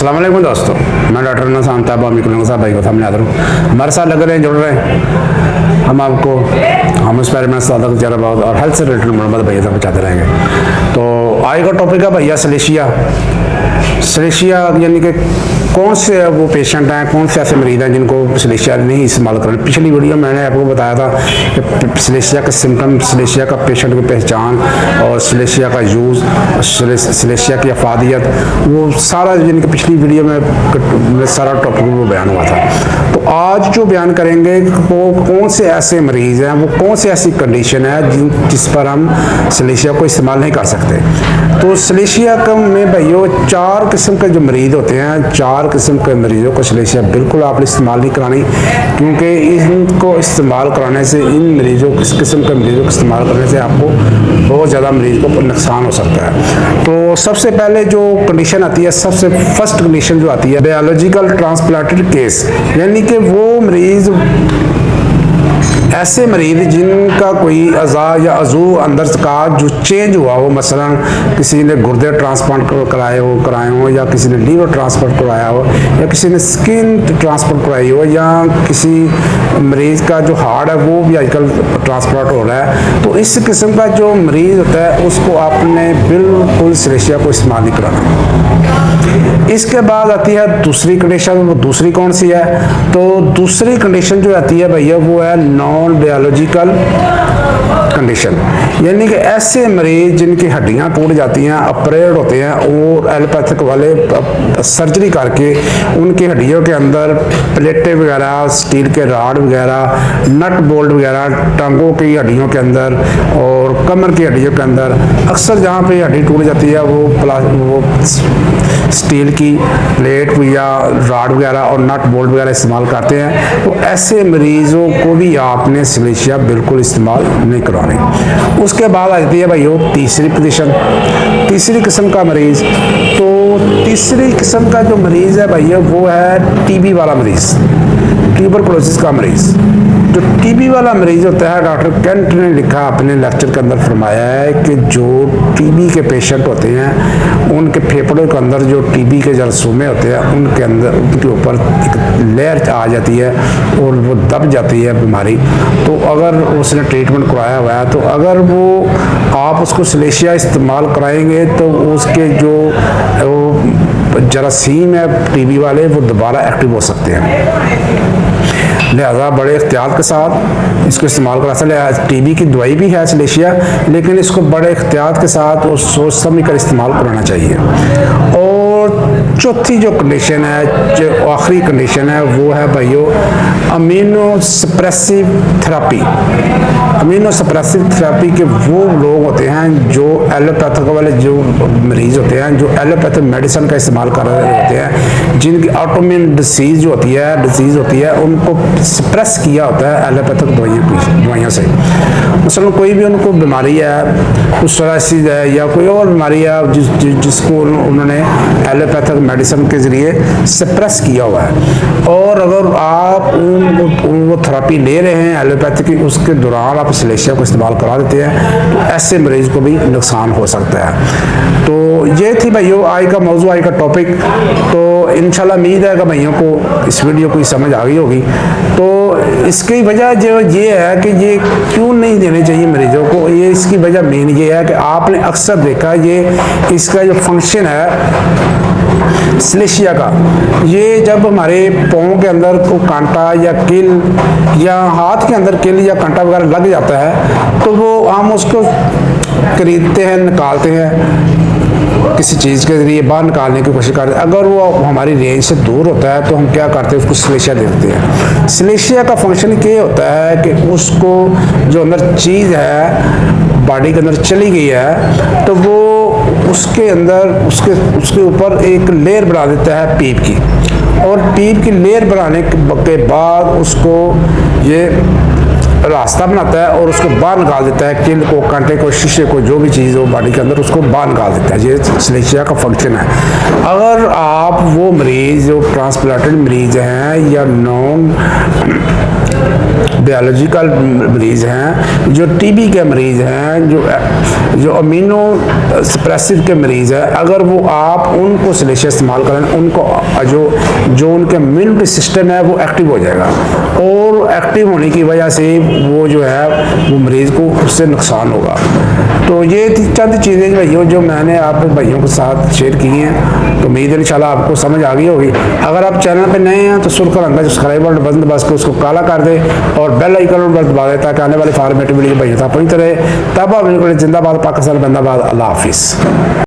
अस्सलाम वालेकुम दोस्तों, मैं डॉक्टर नसान ताबा साहब भाई को सामने हाजिर हूँ। हमारे साथ लग रहे हैं, जुड़ रहे हैं। हम आपको हम एक्सपेरिमेंट्स और हेल्थ से रिलेटेड मालूमात भैया तक पहुँचाते रहेंगे। तो आज का टॉपिक है भैया सलेशिया यानी कि कौन से वो पेशेंट हैं, कौन से ऐसे मरीज़ हैं जिनको सलेशिया नहीं इस्तेमाल करना। पिछली वीडियो मैंने आपको बताया था कि सलेशिया के सिम्टम, सलेशिया का पेशेंट की पहचान और सलेशिया का यूज़, सलेशिया की अफादियत, वो सारा जिनकी पिछली वीडियो में सारा टॉपिक वो बयान हुआ था। तो आज जो बयान करेंगे वो कौन से ऐसे मरीज़ हैं, वो कौन सी ऐसी कंडीशन है जिस पर हम सलेशिया को इस्तेमाल नहीं कर सकते। तो सलेशिया में भाइयों 4 किस्म के जो मरीज़ होते हैं, 4 किस्म के मरीज़ों को सलेशिया बिल्कुल आप इस्तेमाल नहीं करानी, क्योंकि इनको इस्तेमाल कराने से, इन मरीज़ों इस किस्म के मरीज़ों को इस्तेमाल करने से आपको बहुत ज़्यादा मरीज़ को नुकसान हो सकता है। तो सबसे पहले जो कंडीशन आती है, सबसे फर्स्ट कंडीशन जो आती है बायोलॉजिकल ट्रांसप्लांटेड केस, यानी कि वो मरीज़, ऐसे मरीज़ जिनका कोई अज़ा या अज़ू अंदर का जो चेंज हुआ हो, मसलन किसी ने गुर्दे ट्रांसप्लांट कराए हो या किसी ने लीवर ट्रांसप्लांट कराया हो या किसी ने स्किन ट्रांसप्लांट कराई हो या किसी मरीज़ का जो हार्ट है वो भी आजकल ट्रांसप्लांट हो रहा है। तो इस किस्म का जो मरीज़ होता है उसको आपने बिल्कुल सलेशिया को इस्तेमाल नहीं कराना। इसके बाद आती है दूसरी कंडीशन। वो दूसरी कौन सी है? तो दूसरी कंडीशन जो आती है भैया वो है नॉन बायोलॉजिकल कंडीशन, यानी कि ऐसे मरीज जिनकी हड्डियां टूट जाती हैं, ऑपरेट होते हैं और एलोपैथिक वाले सर्जरी करके उनकी हड्डियों के अंदर प्लेटें वगैरह, स्टील के राड वगैरह, नट बोल्ट वगैरह, टांगों की हड्डियों के अंदर और कमर की हड्डियों के अंदर अक्सर जहाँ पे हड्डी टूट जाती है वो स्टील की प्लेट या राड वगैरह और नट बोल्ट वगैरह इस्तेमाल करते हैं। तो ऐसे मरीजों को भी आपने सलेशिया बिल्कुल इस्तेमाल नहीं करवानी। उसके बाद आ जाती है भाइयों तीसरी पोजीशन, तीसरी किस्म का मरीज। तो तीसरी किस्म का जो मरीज है भैया वो है टीबी वाला मरीज, ट्यूबरकुलोसिस का मरीज। जो टीबी वाला मरीज होता है, डॉक्टर केंट ने लिखा अपने लेक्चर के अंदर फरमाया है कि जो टीबी के पेशेंट होते हैं उनके फेफड़ों के अंदर जो टीबी के जरासीम होते हैं उनके अंदर, उनके ऊपर एक लेयर आ जाती है और वो दब जाती है बीमारी। तो अगर उसने ट्रीटमेंट कराया हुआ है तो अगर वो आप उसको सलेशिया इस्तेमाल कराएंगे तो उसके जो जरासीम है टीबी वाले वो दोबारा एक्टिव हो सकते हैं। लिहाजा बड़े एहतियात के साथ इसको इस्तेमाल करा सकते। टीबी की दवाई भी है सलेशिया, लेकिन इसको बड़े एहतियात के साथ और सोच समझ कर इस्तेमाल कराना चाहिए। और चौथी जो कंडीशन है, जो आखिरी कंडीशन है, वो है भाइयों amino suppressive therapy. Amino suppressive therapy के वो लोग होते हैं जो एलोपैथिक वाले जो मरीज होते हैं, जो एलोपैथिक मेडिसिन का इस्तेमाल कर रहे होते हैं, जिनकी ऑटोइम्यून डिसीज होती है उनको सप्रेस किया होता है एलोपैथिक दवाइयों से। मसलन कोई भी उनको बीमारी है, सोराइसिस है या कोई और बीमारी है जिसको उन्होंने एलोपैथिक मेडिसिन के ज़रिए सप्रेस किया हुआ है, और अगर आप वो थेरेपी ले रहे हैं एलोपैथिक की, उसके दौरान आप सलेशिया को इस्तेमाल करा देते हैं तो ऐसे मरीज को भी नुकसान हो सकता है। तो ये थी भाइयों आज का मौजू, आज का टॉपिक। तो इंशाल्लाह उम्मीद है कि भाइयों को इस वीडियो को समझ आ गई होगी। तो इसकी वजह जो ये है कि ये क्यों नहीं देने चाहिए मरीजों को, ये इसकी वजह मेन ये है कि आपने अक्सर देखा ये इसका जो फंक्शन है सलेशिया का, ये जब हमारे पाँव के अंदर को कांटा या किल या हाथ के अंदर किल या कांटा वगैरह लग जाता है तो वो हम उसको खरीदते हैं, निकालते हैं, किसी चीज़ के ज़रिए बाहर निकालने की कोशिश करते हैं। अगर वो हमारी रेंज से दूर होता है तो हम क्या करते हैं, उसको सलेशिया दे देते हैं। सलेशिया का फंक्शन ये होता है कि उसको जो अंदर चीज़ है बॉडी के अंदर चली गई है तो वो उसके अंदर उसके ऊपर एक लेयर बना देता है पीप की, और पीप की लेयर बनाने के बाद उसको ये रास्ता बनाता है और उसको बाहर निकाल देता है, किल को, कांटे को, शीशे को, जो भी चीज़ हो बॉडी के अंदर उसको बाहर निकाल देता है। ये सलेशिया का फंक्शन है। अगर आप वो मरीज़ जो ट्रांसप्लांटेड मरीज़ हैं या नॉन बायोलॉजिकल मरीज़ हैं, जो टीबी के मरीज़ हैं, जो अमीनो सप्रेसिव के मरीज़ हैं, अगर वो आप उनको सलेशिया इस्तेमाल करें, उनको जो उनके इम्यूनिटी सिस्टम है वो एक्टिव हो जाएगा, और एक्टिव होने की वजह से वो जो है वो मरीज़ को उससे नुकसान होगा। तो ये चंद चीज़ें भाइयों जो मैंने आप भाइयों के साथ शेयर की हैं, तो उम्मीद है इंशाल्लाह आपको समझ आ गई होगी। अगर आप चैनल पे नए हैं तो सुर्ख रंग का सब्सक्राइब बटन दबा के उसको काला कर दें और बेल आइकन पर दबा दें, ताकि आने वाली फॉर्मेटिव वीडियो भाइयों तक पहुँचते रहे। तब आप बिल्कुल जिंदाबाद पाकिस्तान, बंदाबाद, अल्लाह हाफिज़।